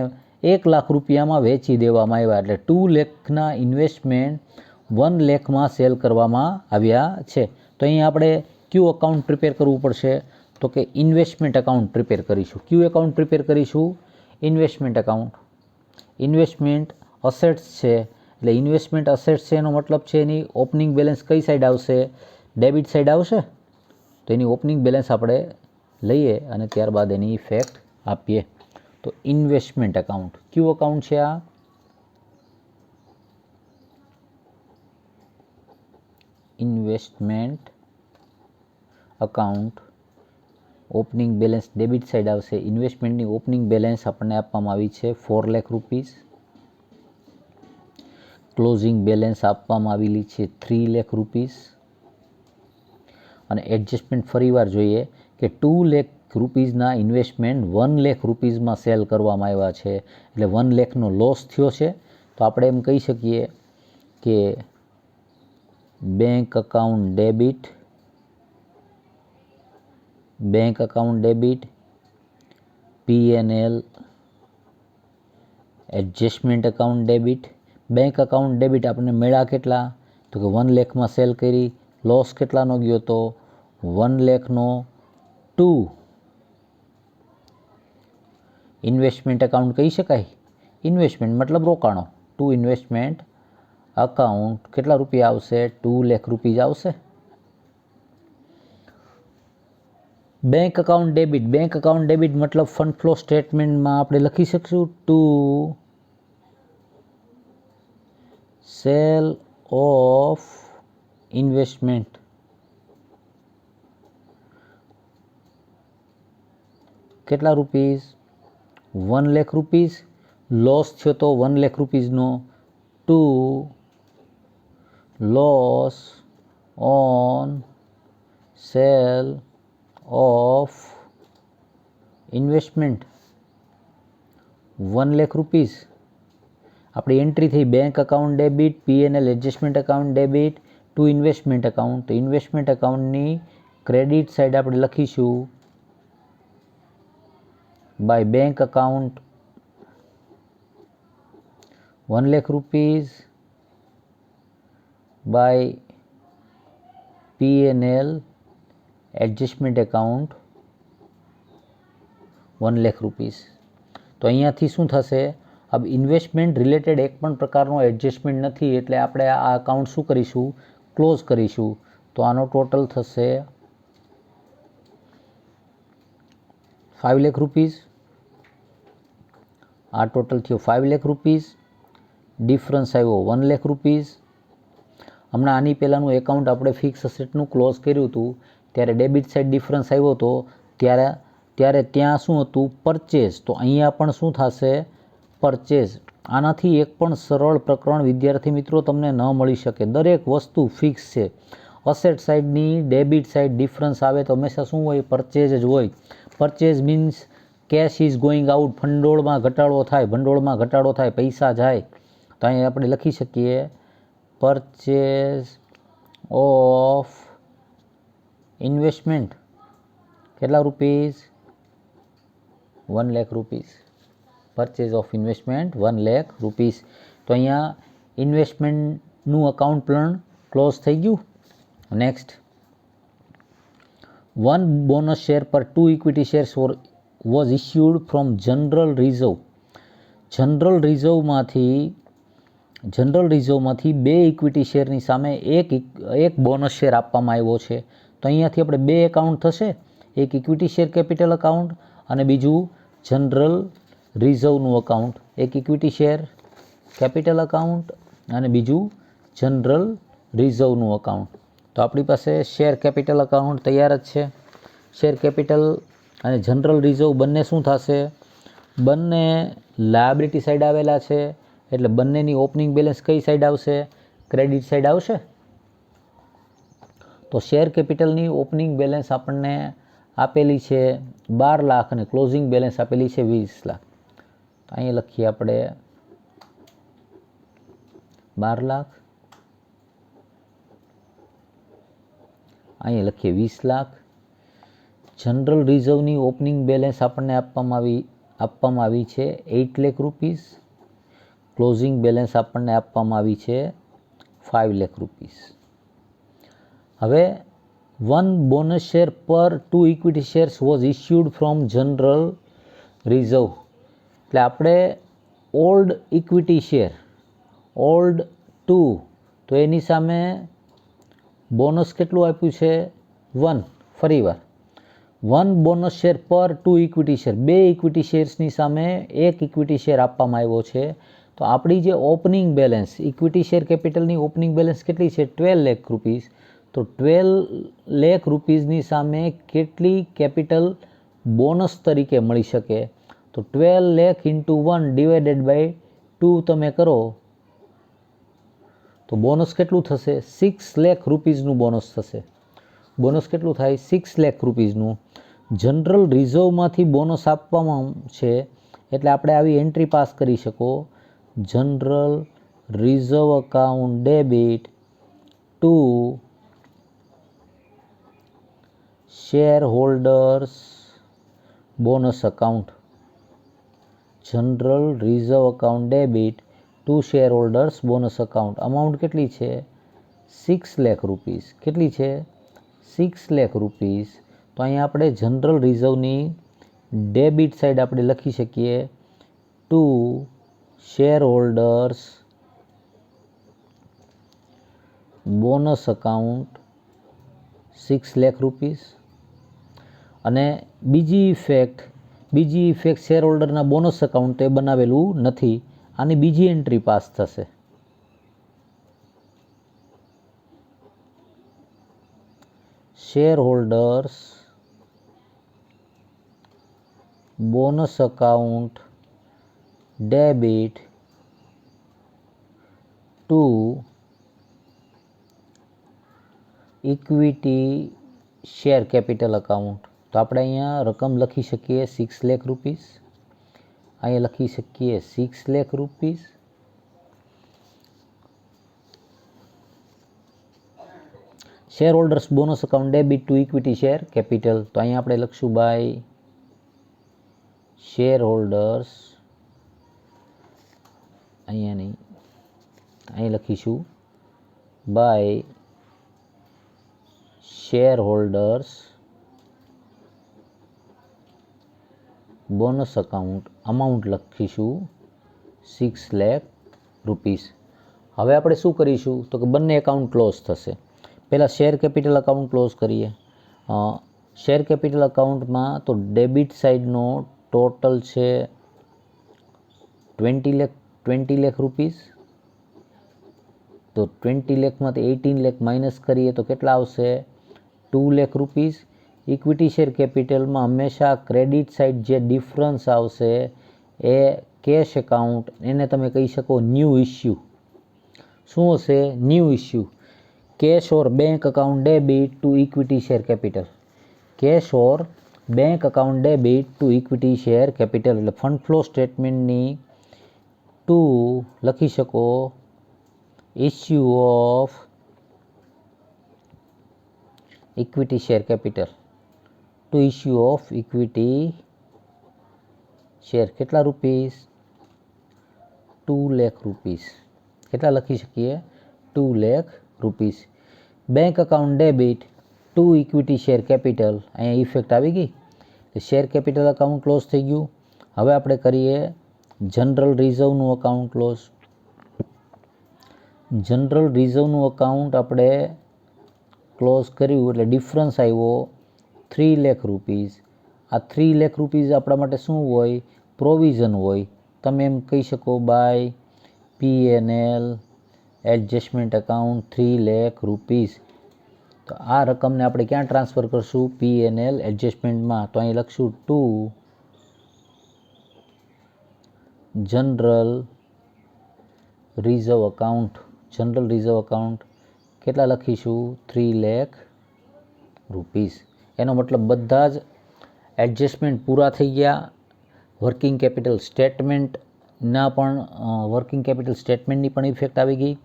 1 લાખ રૂપિયામાં વેચી દેવામાં આવ્યા. એટલે 2 લાખના ઇન્વેસ્ટમેન્ટ 1 લાખમાં સેલ કરવામાં આવ્યા છે. તો અહીં આપણે ક્યુ અકાઉન્ટ પ્રિપેર કરવું પડશે તો કે ઇન્વેસ્ટમેન્ટ અકાઉન્ટ પ્રિપેર કરીશું. ક્યુ એકાઉન્ટ પ્રિપેર કરીશું ઇન્વેસ્ટમેન્ટ અકાઉન્ટ. ઇન્વેસ્ટમેન્ટ અસેટ્સ છે એટલે ઇન્વેસ્ટમેન્ટ અસેટ્સ છે એનો મતલબ છે એની ઓપનિંગ બેલેન્સ કઈ સાઈડ આવશે ડેબિટ સાઈડ આવશે. તો એની ઓપનિંગ બેલેન્સ આપણે લઈએ અને ત્યારબાદ એની ઇફેક્ટ આપીએ. તો ઇન્વેસ્ટમેન્ટ અકાઉન્ટ ક્યુ અકાઉન્ટ છે આ investment account. Opening balance debit side આવશે. ઇન્વેસ્ટમેન્ટની ઓપનિંગ બેલેન્સ આપણને આપવામાં આવી છે 4 લાખ રૂપીસ. ક્લોઝિંગ બેલેન્સ આપવામાં આવેલી છે 3 લાખ રૂપીસ. અને એડજસ્ટમેન્ટ ફરીવાર જોઈએ કે 2 લાખ રૂપીસના ઇન્વેસ્ટમેન્ટ 1 લાખ રૂપીસમાં સેલ કરવામાં આવ્યા છે એટલે 1 લાખનો લોસ થયો છે. તો આપણે એમ કહી શકીએ કે bank account debit P&L adjustment account debit. Bank account debit આપણને મળ્યા કેટલા તો કે 1 લાખમાં સેલ કરી. લોસ કેટલાનો ગયો તો 1 લાખનો. ટુ ઇન્વેસ્ટમેન્ટ અકાઉન્ટ કહી શકાય. ઇન્વેસ્ટમેન્ટ મતલબ રોકાણો. ટુ ઇન્વેસ્ટમેન્ટ અકાઉન્ટ કેટલા રૂપિયા આવશે? 2 લાખ રૂપીઝ આવશે. Bank account debit. Bank account debit મતલબ ફંડ ફ્લો સ્ટેટમેન્ટમાં આપણે લખી શકશું ટુ સેલ ઓફ ઇન્વેસ્ટમેન્ટ. કેટલા રૂપીઝ? 1 લાખ રૂપીઝ. લોસ થયો તો 1 લાખ રૂપીઝનો. To loss on sale of investment 1 lakh rupees. આપણી એન્ટ્રી થઈ bank account debit, P&L adjustment account debit to investment account. તો ઇન્વેસ્ટમેન્ટ અકાઉન્ટની ક્રેડિટ સાઇડ આપણે લખીશું by bank account 1 lakh rupees by P&L adjustment account 1 lakh rupees. તો અહીંયાથી શું થશે? अब ઇન્વેસ્ટમેન્ટ રિલેટેડ એક પણ પ્રકારનો એડજસ્ટમેન્ટ નથી એટલે આપણે આ અકાઉન્ટ શું કરીશું? ક્લોઝ કરીશું. તો આનો ટોટલ થશે 5 લાખ રૂપીઝ. આ ટોટલ થયો 5 લાખ રૂપીઝ. ડિફરન્સ આવ્યો 1 લાખ રૂપીઝ. હમણાં આની પહેલાંનું એકાઉન્ટ આપણે ફિક્સ અસેટનું ક્લોઝ કર્યું હતું ત્યારે ડેબિટ સાઇડ ડિફરન્સ આવ્યો હતો ત્યારે ત્યાં શું હતું? પરચેઝ. તો અહીંયા પણ શું થશે? પરચેઝ. આનાથી એક પણ સરળ પ્રકરણ વિદ્યાર્થી મિત્રો તમને ન મળી શકે. દરેક વસ્તુ ફિક્સ છે. અસેટ સાઇડની ડેબિટ સાઇડ ડિફરન્સ આવે તો હંમેશા શું હોય? પરચેઝ જ હોય. Purchase means cash is going out. ભંડોળમાં ઘટાડો થાય, પૈસા જાય. તો અહીંયા આપણે લખી શકીએ પરચેઝ ઓફ ઇન્વેસ્ટમેન્ટ કેટલા rupees? 1 lakh rupees. Purchase of investment 1 lakh rupees. તો અહીંયા ઇન્વેસ્ટમેન્ટનું અકાઉન્ટ પણ ક્લોઝ થઈ ગયું. નેક્સ્ટ, 1 બોનસ શેર પર 2 equity shares was issued from general reserve. General રિઝર્વમાંથી 2 ઇક્વિટી શેરની સામે એક બોનસ શેર આપવામાં આવ્યો છે. તો અહીંયાથી આપણે 2 એકાઉન્ટ થશે. એક ઇક્વિટી શેર કેપિટલ અકાઉન્ટ અને બીજું જનરલ રિઝર્વનું અકાઉન્ટ. એક ઇક્વિટી શેર કેપિટલ અકાઉન્ટ અને બીજું જનરલ રિઝર્વનું અકાઉન્ટ. તો આપણી પાસે શેર કેપિટલ અકાઉન્ટ તૈયાર જ છે. શેર કેપિટલ અને જનરલ રિઝર્વ બંને શું થશે? બંને લાયબિલિટી સાઈડ આવેલા છે એટલે બંનેની ઓપનિંગ બેલેન્સ કઈ સાઈડ આવશે? ક્રેડિટ સાઈડ આવશે. તો શેર કેપિટલની ઓપનિંગ બેલેન્સ આપણને આપેલી છે 12 લાખ અને ક્લોઝિંગ બેલેન્સ આપેલી છે 20 લાખ. તો અહીંયા લખીએ આપણે 12 લાખ, અહીંયા લખીએ 20 લાખ. જનરલ રિઝર્વની ઓપનિંગ બેલેન્સ આપણને આપવામાં આવી છે 8 લાખ રૂપીઝ. ક્લોઝિંગ બેલેન્સ આપણને આપવામાં આવી છે 5 લાખ રૂપીઝ. હવે 1 બોનસ શેર પર 2 equity shares was issued from general reserve. એટલે આપણે ઓલ્ડ ઇક્વિટી શેર ઓલ્ડ 2 તો એની સામે બોનસ કેટલું આપ્યું છે? 1. ફરીવાર 1 બોનસ શેર પર 2 ઇક્વિટી શેર. 2 ઇક્વિટી શેર્સની સામે એક ઇક્વિટી શેર આપવામાં આવ્યો છે. તો આપણી જે ઓપનિંગ બેલેન્સ ઇક્વિટી શેર કેપિટલની ઓપનિંગ બેલેન્સ કેટલી છે? 12 લાખ રૂપીઝ. તો 12 લાખ રૂપીઝની સામે કેટલી કેપિટલ બોનસ તરીકે મળી શકે? તો 12 લાખ ઇન્ટુ 1 ડિવાઇડેડ બાય 2 તમે કરો તો બોનસ કેટલું થશે? 6 લાખ રૂપીઝનું બોનસ થશે. બોનસ કેટલું થાય? 6 લાખ રૂપીઝનું. જનરલ રિઝર્વમાંથી બોનસ આપવામાં છે એટલે આપણે આવી એન્ટ્રી પાસ કરી શકો. General reserve account debit two share holders bonus account. General reserve account debit two share holders bonus account. Amount કેટલી છે? 6 લાખ રૂપીઝ. કેટલી છે? 6 લાખ રૂપીઝ. તો અહીંયા આપણે જનરલ રિઝર્વની ડેબિટ સાઈડ આપણે લખી શકીએ two share holders bonus account 6 lakh rupees. અને બીજી ઇફેક્ટ શેર હોલ્ડરના બોનસ અકાઉન્ટ એ બનાવેલું નથી. આની બીજી એન્ટ્રી પાસ થશે. Share holders bonus account debit to equity share capital account. તો આપણે અહીંયા રકમ લખી શકીએ 6 લાખ રૂપીસ. અહીંયા લખી શકીએ 6 lakh rupees. Share holders bonus account debit to equity share capital. તો અહીંયા આપણે લખશું બાય શેર હોલ્ડર્સ, અહીંયા નહીં, અહીં લખીશું by share holders bonus account. Amount લખીશું 6 લાખ રૂપીસ. હવે આપણે શું કરીશું તો કે બંને એકાઉન્ટ ક્લોઝ થશે. પહેલાં શેર કેપિટલ અકાઉન્ટ ક્લોઝ કરીએ. શેર કેપિટલ અકાઉન્ટમાં તો ડેબિટ સાઇડનો ટોટલ છે 20 લાખ રૂપીસ. તો 20 લાખમાંથી 18 લાખ માઇનસ કરીએ તો કેટલા આવશે 2 લાખ રૂપીસ. ઇક્વિટી શેર કેપિટલમાં હંમેશા ક્રેડિટ સાઇડ જે ડિફરન્સ આવશે એ કેશ એકાઉન્ટ, એને તમે કહી શકો ન્યૂ ઇસ્યુ. શું હશે new issue? Cash or bank account debit to equity share capital. Cash or bank account debit to equity share capital એટલે ફંડ ફ્લો સ્ટેટમેન્ટની ટુ લખી શકો issue of equity share capital. To issue of equity share કેટલા રૂપીસ 2 લાખ રૂપીસ. કેટલા લખી શકીએ 2 lakh rupees. Bank account debit to equity share capital. અહીંયા ઇફેક્ટ આવી ગઈ. શેર કેપિટલ અકાઉન્ટ ક્લોઝ થઈ ગયું. હવે આપણે કરીએ જનરલ રિઝર્વનું અકાઉન્ટ ક્લોઝ. જનરલ રિઝર્વનું અકાઉન્ટ આપણે ક્લોઝ કર્યું એટલે ડિફરન્સ આવ્યો 3 લાખ રૂપીસ. આ 3 લાખ રૂપીસ આપણા માટે શું હોય પ્રોવિઝન હોય. તમે એમ કહી શકો by PNL adjustment account 3 lakh rupees. તો આ રકમને આપણે ક્યાં ટ્રાન્સફર કરશું PNL એડજસ્ટમેન્ટમાં. તો અહીં લખશું to general reserve account. General reserve account કેટલા લખીશું 3 લાખ રૂપીસ. એનો મતલબ બધા જ એડજસ્ટમેન્ટ પૂરા થઈ ગયા. વર્કિંગ કેપિટલ સ્ટેટમેન્ટના પણ વર્કિંગ કેપિટલ સ્ટેટમેન્ટની પણ ઇફેક્ટ આવી ગઈ.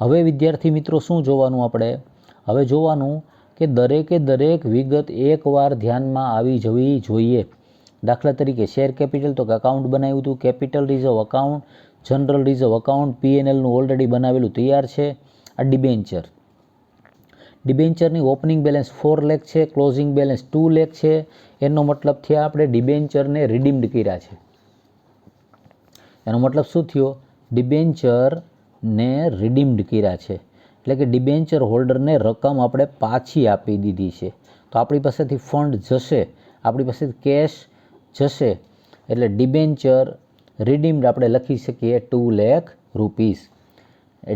હવે વિદ્યાર્થી મિત્રો શું જોવાનું આપણે? હવે જોવાનું કે દરેકે દરેક વિગત એકવાર ધ્યાનમાં આવી જવી જોઈએ. દાખલા તરીકે શેર કેપિટલ તો કે અકાઉન્ટ બનાવ્યું હતું, capital reserve account, general reserve account, PNLનું ઓલરેડી બનાવેલું તૈયાર છે. આ ડિબેન્ચર, ડિબેન્ચરની ઓપનિંગ બેલેન્સ 4 લાખ છે, ક્લોઝિંગ બેલેન્સ 2 લાખ છે. એનો મતલબ થયા આપણે ડિબેન્ચરને રિડીમ્ડ કર્યા છે. એનો મતલબ શું થયો? ડિબેન્ચરને રિડીમ્ડ કર્યા છે એટલે કે ડિબેન્ચર હોલ્ડરને રકમ આપણે પાછી આપી દીધી છે. તો આપણી પાસેથી ફંડ જશે, આપણી પાસેથી કેશ જશે એટલે ડિબેન્ચર રિડીમ્ડ આપણે લખી શકીએ 2 લાખ રૂપીસ.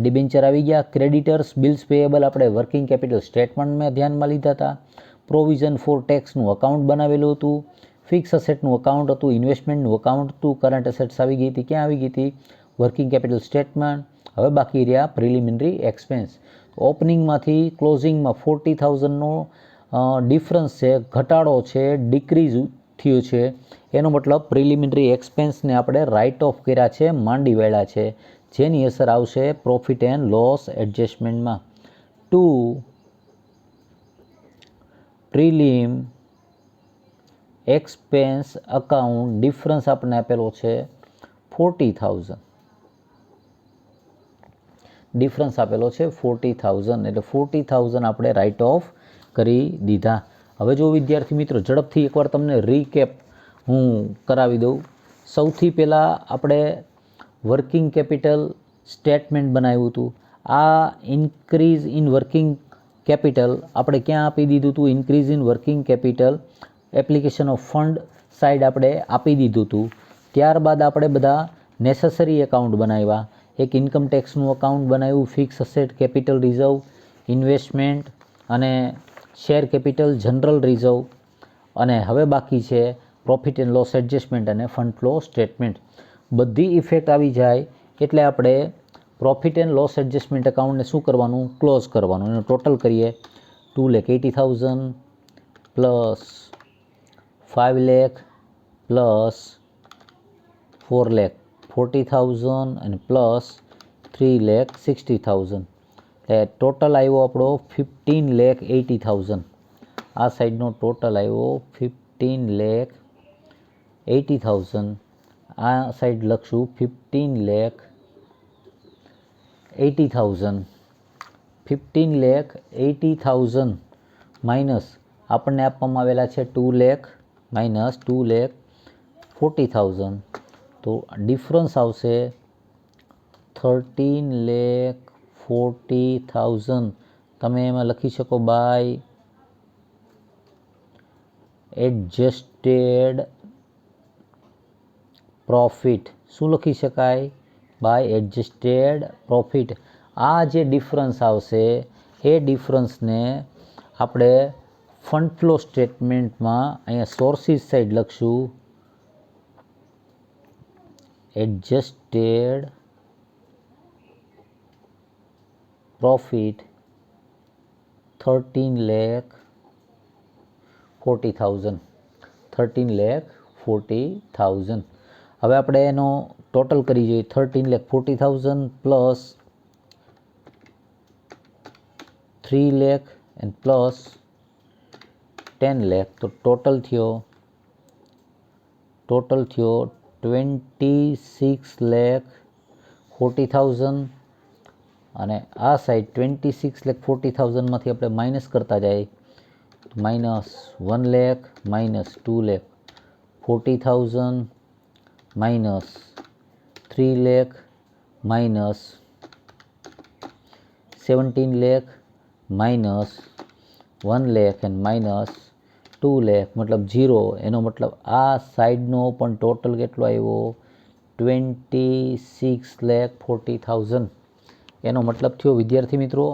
ડિબેન્ચર આવી ગયા. ક્રેડિટર્સ બિલ્સ પેએબલ આપણે વર્કિંગ કેપિટલ સ્ટેટમેન્ટમાં ધ્યાનમાં લીધા હતા. પ્રોવિઝન ફોર ટેક્સનું અકાઉન્ટ બનાવેલું હતું. ફિક્સ અસેટનું અકાઉન્ટ હતું, ઇન્વેસ્ટમેન્ટનું અકાઉન્ટ હતું. કરંટ અસેટ્સ આવી ગઈ હતી. ક્યાં આવી ગઈ હતી? Working capital statement. હવે બાકી રહ્યા પ્રિલિમિનરી એક્સપેન્સ. ઓપનિંગમાંથી ક્લોઝિંગમાં 40,000નો ડિફરન્સ છે, ઘટાડો છે, ડિક્રીઝ થયું છે. એનો મતલબ પ્રિલિમિનરી એક્સપેન્સને આપણે રાઇટ ઓફ કર્યા છે, માંડી વાળ્યા છે, જેની અસર આવશે પ્રોફિટ એન્ડ લોસ એડજસ્ટમેન્ટમાં. To prelim expense account difference આપણને આપેલો છે 40,000. ડિફરન્સ આપેલો છે 40,000 એટલે 40,000 આપણે રાઇટ ઓફ કરી દીધા. હવે જો વિદ્યાર્થી મિત્રો ઝડપથી એકવાર તમને રીકેપ હું કરાવી દઉં. સૌથી પહેલાં આપણે વર્કિંગ કેપિટલ સ્ટેટમેન્ટ બનાવ્યું હતું. આ ઇન્ક્રીઝ ઇન વર્કિંગ કેપિટલ આપણે ક્યાં આપી દીધું હતું? Increase in working capital application of fund side આપણે આપી દીધું હતું. ત્યારબાદ આપણે બધા નેસેસરી એકાઉન્ટ બનાવ્યા. એક ઇન્કમ ટેક્સનું અકાઉન્ટ બનાવ્યું, fix asset capital reserve, investment અને શેર કેપિટલ જનરલ રિઝર્વ. અને હવે બાકી છે પ્રોફિટ એન્ડ લોસ એડજસ્ટમેન્ટ અને ફંડ ફ્લો સ્ટેટમેન્ટ. બધી ઇફેક્ટ આવી જાય એટલે આપણે પ્રોફિટ એન્ડ લોસ એડજસ્ટમેન્ટ એકાઉન્ટને શું કરવાનું? ક્લોઝ કરવાનું. એનું ટોટલ કરીએ 2,80,000 પ્લસ 5 લાખ પ્લસ 4,40,000 અને પ્લસ 3,60,000. એટલે ટોટલ આવ્યો આપણો 15,80,000. આ સાઈડનો ટોટલ આવ્યો 15,80,000. આ સાઈડ લખશું 15,80,000. 15,80,000 માઇનસ આપણને આપવામાં આવેલા છે 2 લાખ માઇનસ 2,40,000. તો ડિફરન્સ આવશે 13,40,000. તમે એમાં લખી શકો બાય એડજસ્ટેડ પ્રોફિટ. શું લખી શકાય? By adjusted profit. આ જે ડિફરન્સ આવશે એ ડિફરન્સને આપણે ફંડ ફ્લો સ્ટેટમેન્ટમાં અહીંયા સોર્સિસ સાઈડ લખશું એડજસ્ટેડ પ્રોફિટ 13,40,000. 13,40,000. હવે આપણે એનો ટોટલ કરી જોઈએ. 13,40,000 plus 3 lakh and plus 10 lakh. તો ટોટલ થયો 26,40,000. અને આ સાઈડ 26,40,000માંથી આપણે માઇનસ કરતા જાય. Minus 1 lakh minus 2 lakh 40,000 minus 3 lakh minus 17 lakh minus 1 lakh and minus 2 lakh મતલબ 0. એનો મતલબ આ સાઈડનો પણ ટોટલ કેટલો આવ્યો? 26,40,000. એનો મતલબ થયો વિદ્યાર્થી મિત્રો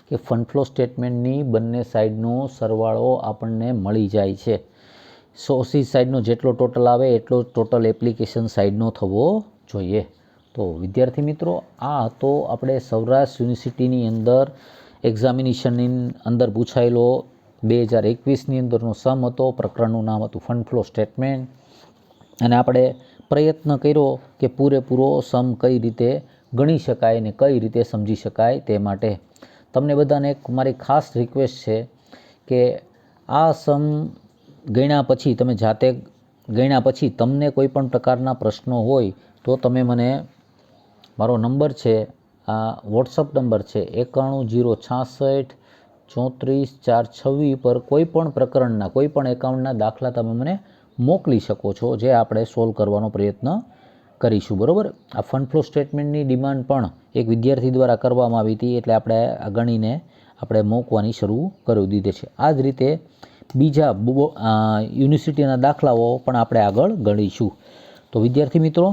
કે ફંડ ફ્લો સ્ટેટમેન્ટની બંને સાઈડનો સરવાળો આપણને મળી જાય છે. સોર્સિસ સાઈડનો જેટલો ટોટલ આવે એટલો ટોટલ એપ્લિકેશન સાઈડનો થવો જોઈએ. તો વિદ્યાર્થી મિત્રો આ હતો આપણે સૌરાષ્ટ્ર યુનિવર્સિટીની અંદર એક્ઝામિનેશનની અંદર પૂછાયેલો 2021ની અંદરનો સમ હતો. પ્રકરણનું નામ હતું ફંડ ફ્લો સ્ટેટમેન્ટ. અને આપણે પ્રયત્ન કર્યો કે પૂરેપૂરો સમ કઈ રીતે ગણી શકાય અને કઈ રીતે સમજી શકાય તે માટે. તમને બધાને એક મારી ખાસ રિક્વેસ્ટ છે કે આ સમ ગણ્યા પછી તમે જાતે ગણ્યા પછી તમને કોઈ પણ પ્રકારના પ્રશ્નો હોય તો તમે મને મારો નંબર છે આ વોટ્સઅપ નંબર છે 9106634426 પર કોઈ પણ પ્રકરણના કોઈ પણ એકાઉન્ટના દાખલા તમે મને મોકલી શકો છો જે આપણે સોલ્વ કરવાનો પ્રયત્ન કરીશું. બરાબર. આ ફંડ ફ્લો સ્ટેટમેન્ટની ડિમાન્ડ પણ એક વિદ્યાર્થી દ્વારા કરવામાં આવી હતી એટલે આપણે આ ગણીને આપણે મૂકવાની શરૂ કરી દીધી છે. આ જ રીતે બીજા યુનિવર્સિટીના દાખલાઓ પણ આપણે આગળ ગણીશું. તો વિદ્યાર્થી મિત્રો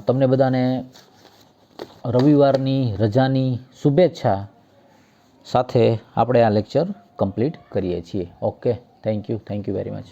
તમને બધાને રવિવારની રજાની શુભેચ્છા સાથે આપણે આ લેક્ચર કમ્પ્લીટ કરીએ છીએ. Okay, thank you very much.